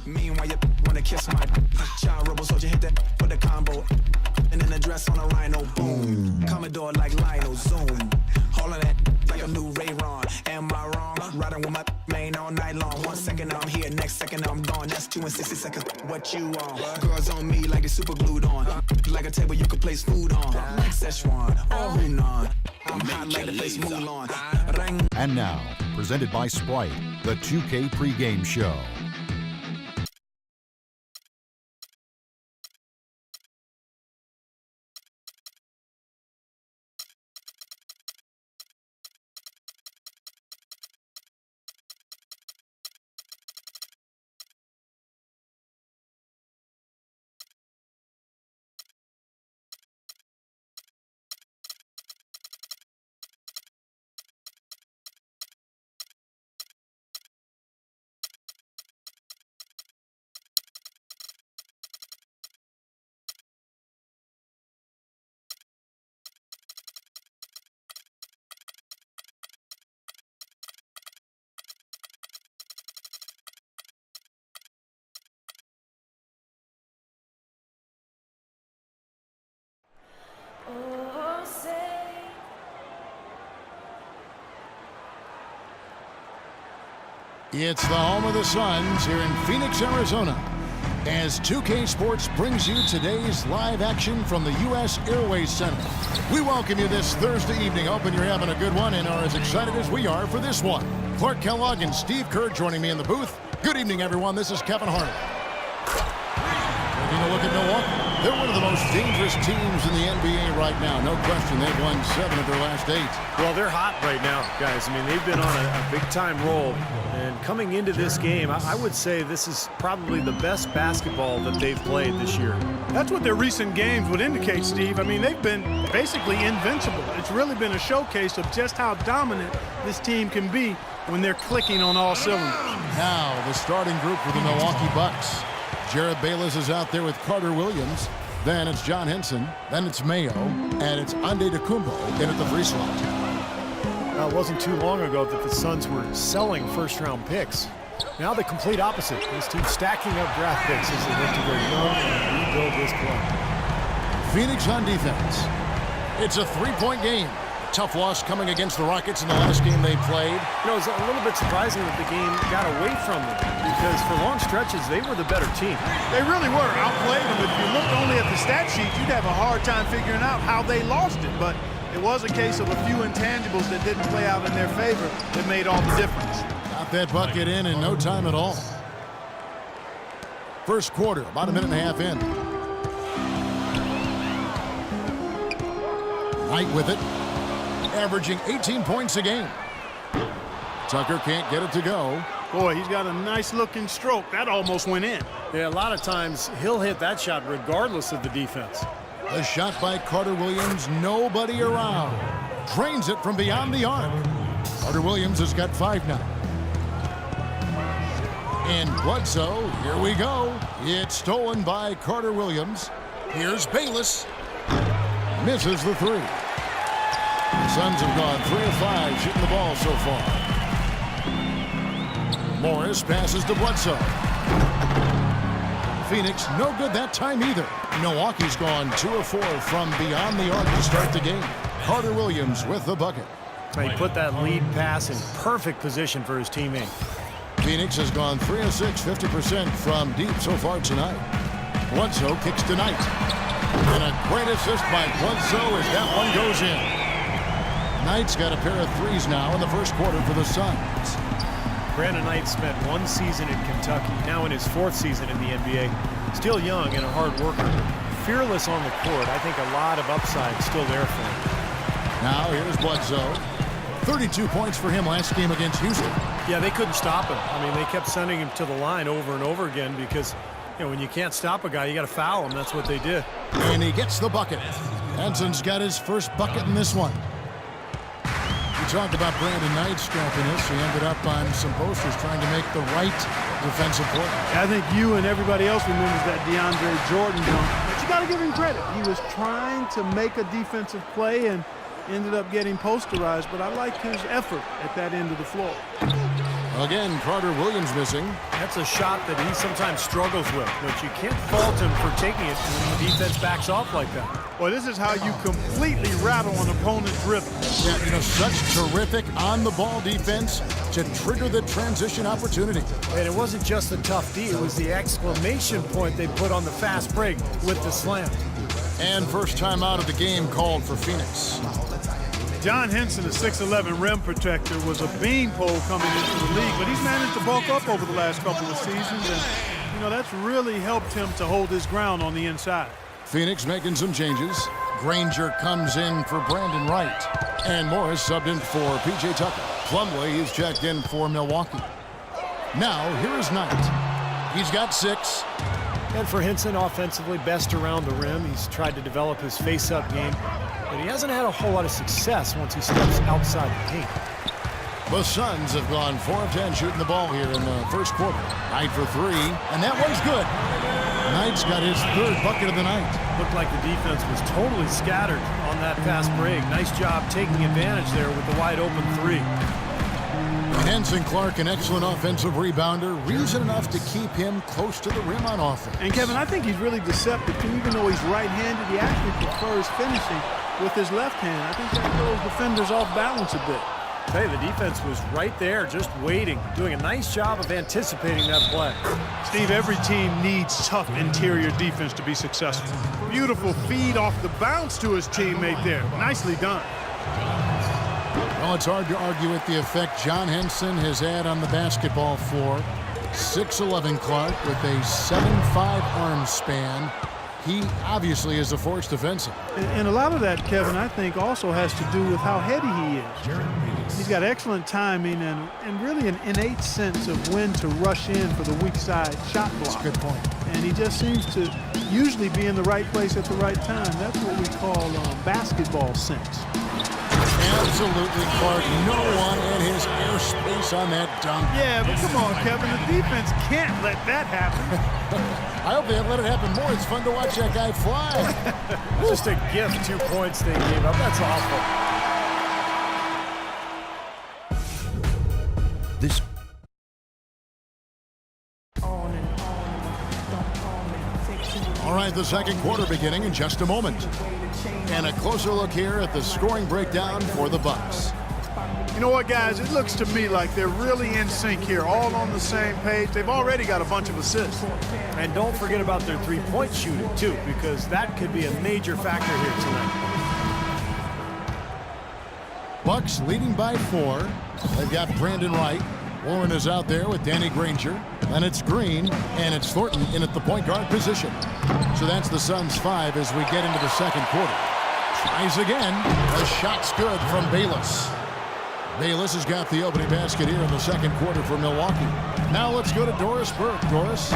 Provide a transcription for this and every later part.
Meanwhile, you wanna kiss my child rebel soldier, hit that for the combo. And then the dress on a rhino, boom. Commodore like Lionel, zoom. Holding that like a new Ray-Ron. Am I wrong? Riding with my main all night long. 1 second I'm here, next second I'm gone. That's 2 and 60 seconds. What you on? Girls on me like they super glued on. Like a table you could place food on. Like Szechuan or Hunan. I'm hot like the place Mulan. And now, presented by Sprite, the 2K pregame show. It's the home of the Suns here in Phoenix, Arizona, as 2K Sports brings you today's live action from the U.S. Airways Center. We welcome you this Thursday evening, hoping you're having a good one and are as excited as we are for this one. Clark Kellogg and Steve Kerr joining me in the booth. Good evening, everyone. This is Kevin Harlan. Taking a look at Milwaukee. They're one of the most dangerous teams in the NBA right now. No question, they've won 7 of their last 8. Well, they're hot right now, guys. I mean, they've been on a big-time roll. And coming into this game, I would say this is probably the best basketball that they've played this year. That's what their recent games would indicate, Steve. I mean, they've been basically invincible. It's really been a showcase of just how dominant this team can be when they're clicking on all cylinders. Now, the starting group for the Milwaukee Bucks. Jared Bayless is out there with Carter Williams. Then it's John Henson. Then it's Mayo. And it's Antetokounmpo in at the free slot. It wasn't too long ago that the Suns were selling first-round picks. Now the complete opposite. This team stacking up draft picks as they look to go young and rebuild this club. Phoenix on defense. It's a 3-point game. Tough loss coming against the Rockets in the last game they played. You know, it's a little bit surprising that the game got away from them because for long stretches, they were the better team. They really were. Outplayed them. If you looked only at the stat sheet, you'd have a hard time figuring out how they lost it. But it was a case of a few intangibles that didn't play out in their favor that made all the difference. Got that bucket in no time at all. First quarter, about a minute and a half in. Knight with it. Averaging 18 points a game. Tucker can't get it to go. Boy, he's got a nice-looking stroke. That almost went in. Yeah, a lot of times he'll hit that shot regardless of the defense. The shot by Carter Williams, nobody around. Drains it from beyond the arc. Carter Williams has got 5 now. And Bledsoe, here we go. It's stolen by Carter Williams. Here's Bayless. Misses the 3. The Suns have gone 3 of 5 shooting the ball so far. Morris passes to Bledsoe. Phoenix no good that time either. Milwaukee's gone 2 of 4 from beyond the arc to start the game. Carter Williams with the bucket. He put that lead pass in perfect position for his teammate. Phoenix has gone 3 of 6, 50% from deep so far tonight. Bledsoe kicks to Knight. And a great assist by Bledsoe as that one goes in. Knight's got a pair of 3s now in the first quarter for the Suns. Brandon Knight spent 1 season in Kentucky, now in his 4th season in the NBA. Still young and a hard worker. Fearless on the court. I think a lot of upside still there for him. Now here's Bledsoe. 32 points for him last game against Houston. Yeah, they couldn't stop him. I mean, they kept sending him to the line over and over again because, you know, when you can't stop a guy, you got to foul him. That's what they did. And he gets the bucket. Henson's got his first bucket in this one. We talked about Brandon Knight's scrappiness. He ended up on some posters trying to make the right defensive play. I think you and everybody else remembers that DeAndre Jordan dunk. But you got to give him credit. He was trying to make a defensive play and ended up getting posterized. But I like his effort at that end of the floor. Again, Carter Williams missing. That's a shot that he sometimes struggles with, but you can't fault him for taking it when the defense backs off like that. Well, this is how you completely rattle an opponent's rhythm. Yeah, you know, such terrific on-the-ball defense to trigger the transition opportunity. And it wasn't just the tough D, it was the exclamation point they put on the fast break with the slam. And first time out of the game called for Phoenix. John Henson, a 6'11" rim protector, was a beanpole coming into the league, but he's managed to bulk up over the last couple of seasons, and, you know, that's really helped him to hold his ground on the inside. Phoenix making some changes. Granger comes in for Brandon Wright. And Morris subbed in for P.J. Tucker. Plumlee is checked in for Milwaukee. Now, here is Knight. He's got 6. And for Henson, offensively, best around the rim. He's tried to develop his face-up game, but he hasn't had a whole lot of success once he steps outside the paint. The Suns have gone 4 of 10 shooting the ball here in the first quarter. Knight for 3, and that one's good. Knight's got his 3rd bucket of the night. Looked like the defense was totally scattered on that fast break. Nice job taking advantage there with the wide-open 3. Henson Clark, an excellent offensive rebounder, reason enough to keep him close to the rim on offense. And, Kevin, I think he's really deceptive, too. Even though he's right-handed, he actually prefers finishing with his left hand. I think that throws defenders off balance a bit. Hey, the defense was right there, just waiting, doing a nice job of anticipating that play. Steve, every team needs tough interior defense to be successful. Beautiful feed off the bounce to his teammate there. Nicely done. Well, it's hard to argue with the effect John Henson has had on the basketball floor. 6'11" Clark with a 7'5" arm span. He obviously is a force defensive. And a lot of that, Kevin, I think also has to do with how heady he is. He's got excellent timing and really an innate sense of when to rush in for the weak side shot block. That's a good point. And he just seems to usually be in the right place at the right time. That's what we call basketball sense. Absolutely, Clark. No one in his airspace on that dunk. Yeah, but come on, Kevin. The defense can't let that happen. I hope they let it happen more. It's fun to watch that guy fly. Just a gift, 2 points they gave up. That's awful. This All right, the second quarter beginning in just a moment. And a closer look here at the scoring breakdown for the Bucks. You know what, guys? It looks to me like they're really in sync here, all on the same page. They've already got a bunch of assists. And don't forget about their 3-point shooting, too, because that could be a major factor here tonight. Bucks leading by 4. They've got Brandon Wright. Warren is out there with Danny Granger. Then it's Green, and it's Thornton in at the point guard position. So that's the Suns' 5 as we get into the second quarter. Tries again. The shot's good from Bayless. Bayless has got the opening basket here in the second quarter for Milwaukee. Now let's go to Doris Burke. Doris?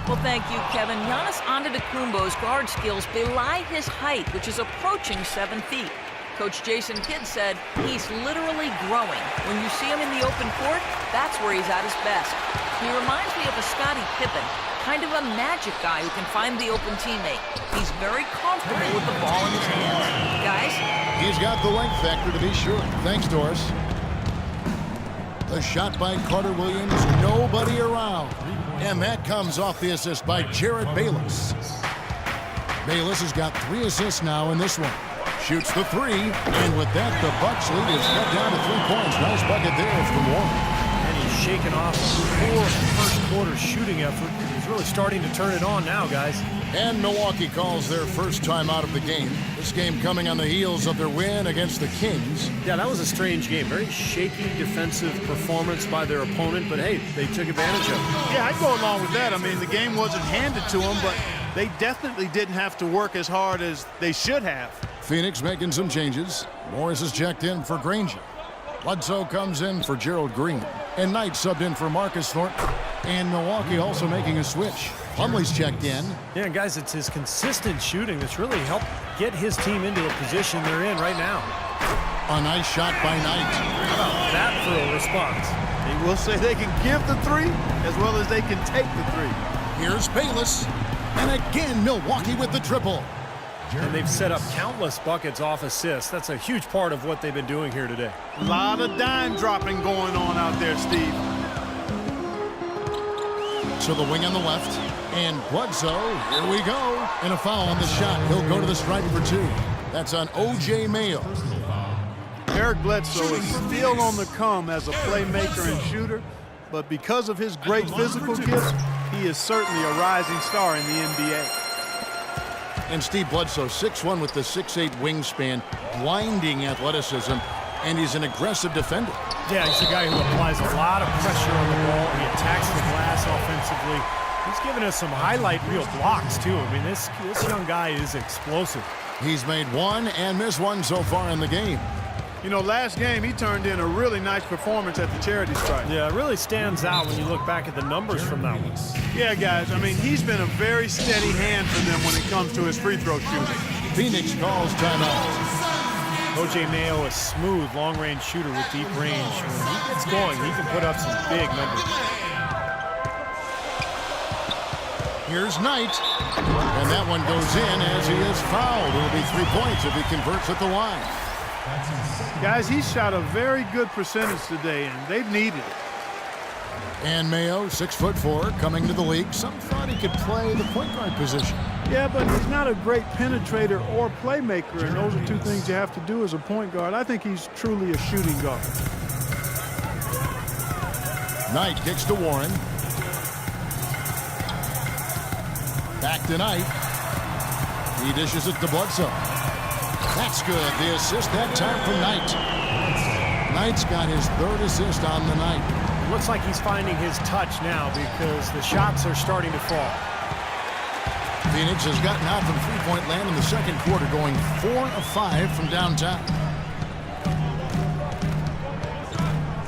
Well, thank you, Kevin. Giannis Antetokounmpo's guard skills belie his height, which is approaching 7 feet. Coach Jason Kidd said he's literally growing. When you see him in the open court, that's where he's at his best. He reminds me of a Scottie Pippen, kind of a magic guy who can find the open teammate. He's very comfortable with the ball in his hands. Guys? He's got the length factor to be sure. Thanks, Doris. The shot by Carter Williams, nobody around. And that comes off the assist by Jared Bayless. Bayless has got 3 assists now in this one. Shoots the 3, and with that, the Bucks lead is cut down to 3 points. Nice bucket there from Warren. And he's shaking off a poor first-quarter shooting effort. He's really starting to turn it on now, guys. And Milwaukee calls their first time out of the game. This game coming on the heels of their win against the Kings. Yeah, that was a strange game. Very shaky defensive performance by their opponent, but hey, they took advantage of it. Yeah, I'd go along with that. I mean, the game wasn't handed to them, but they definitely didn't have to work as hard as they should have. Phoenix making some changes. Morris is checked in for Granger. Bledsoe comes in for Gerald Green. And Knight subbed in for Marcus Thornton. And Milwaukee also making a switch. Plumlee's checked in. Yeah, guys, it's his consistent shooting that's really helped get his team into a position they're in right now. A nice shot by Knight. How about that for a response? They will say they can give the 3 as well as they can take the 3. Here's Bayless. And again, Milwaukee with the triple. And they've set up countless buckets off assists. That's a huge part of what they've been doing here today. A lot of dime dropping going on out there, Steve. So the wing on the left. And Bledsoe, here we go. And a foul on the shot. He'll go to the stripe for 2. That's on O.J. Mayo. Eric Bledsoe is still on the come as a playmaker and shooter, but because of his great physical gifts, he is certainly a rising star in the NBA. And Steve Bledsoe, 6'1" with the 6'8" wingspan, blinding athleticism, and he's an aggressive defender. Yeah, he's a guy who applies a lot of pressure on the ball. He attacks the glass offensively. He's given us some highlight reel blocks, too. I mean, this young guy is explosive. He's made 1 and missed 1 so far in the game. You know, last game he turned in a really nice performance at the charity stripe. Yeah, it really stands out when you look back at the numbers from that one. Yeah, guys, I mean, he's been a very steady hand for them when it comes to his free throw shooting. Phoenix calls timeout. O.J. Mayo, a smooth, long-range shooter with deep range. When he gets going, he can put up some big numbers. Here's Knight. And that one goes in as he is fouled. It'll be 3 points if he converts at the line. Guys, he shot a very good percentage today, and they've needed it. And Mayo, 6'4", coming to the league. Some thought he could play the point guard position. Yeah, but he's not a great penetrator or playmaker, and those are 2 things you have to do as a point guard. I think he's truly a shooting guard. Knight kicks to Warren. Back to Knight. He dishes it to Bledsoe. That's good. The assist that time from Knight. Knight's got his 3rd assist on the night. It looks like he's finding his touch now because the shots are starting to fall. Phoenix has gotten out from three-point land in the second quarter, going 4 of 5 from downtown.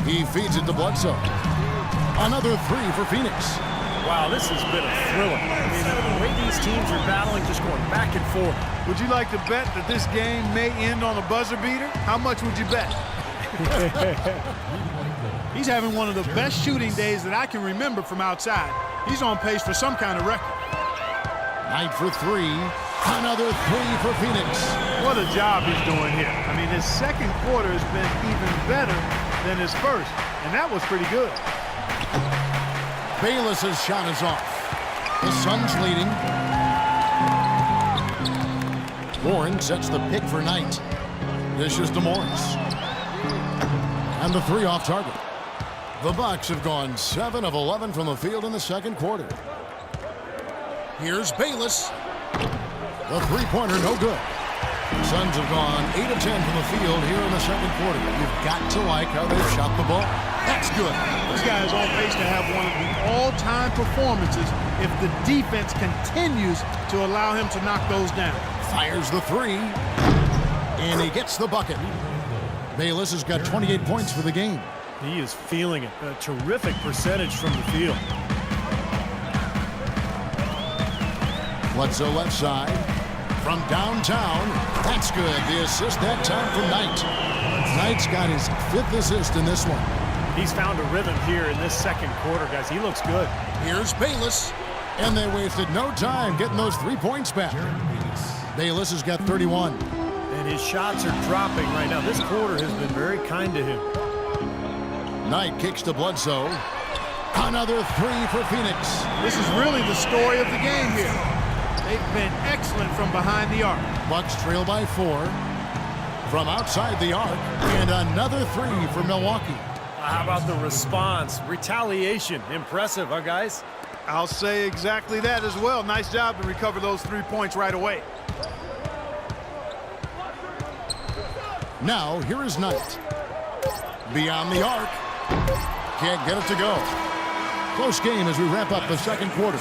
He feeds it to Bledsoe. Another 3 for Phoenix. Wow, this has been a thriller. I mean, the way these teams are battling, just going back and forth. Would you like to bet that this game may end on a buzzer beater? How much would you bet? He's having one of the best shooting days that I can remember from outside. He's on pace for some kind of record. Knight for 3. Another 3 for Phoenix. What a job he's doing here. I mean, his second quarter has been even better than his first, and that was pretty good. Bayless's shot is off. The Suns leading. Warren sets the pick for Knight. Dishes to Morris. And the 3 off target. The Bucks have gone 7 of 11 from the field in the second quarter. Here's Bayless. The three-pointer no good. Suns have gone 8 of 10 from the field here in the second quarter. You've got to like how they've shot the ball. That's good. This guy is on pace to have one of the all-time performances if the defense continues to allow him to knock those down. Fires the 3. And he gets the bucket. Bayless has got 28 points for the game. He is feeling it. A terrific percentage from the field. Bledsoe left side. From downtown. That's good. The assist that time from Knight. Knight's got his 5th assist in this one. He's found a rhythm here in this second quarter, guys. He looks good. Here's Bayless. And they wasted no time getting those 3 points back. Bayless has got 31. And his shots are dropping right now. This quarter has been very kind to him. Knight kicks to Bledsoe. Another 3 for Phoenix. This is really the story of the game here. They've been excellent from behind the arc. Bucks trail by 4. From outside the arc. And another 3 for Milwaukee. How about the response? Retaliation. Impressive, huh, guys? I'll say exactly that as well. Nice job to recover those 3 points right away. Now, here is Knight. Beyond the arc. Can't get it to go. Close game as we wrap up the second quarter.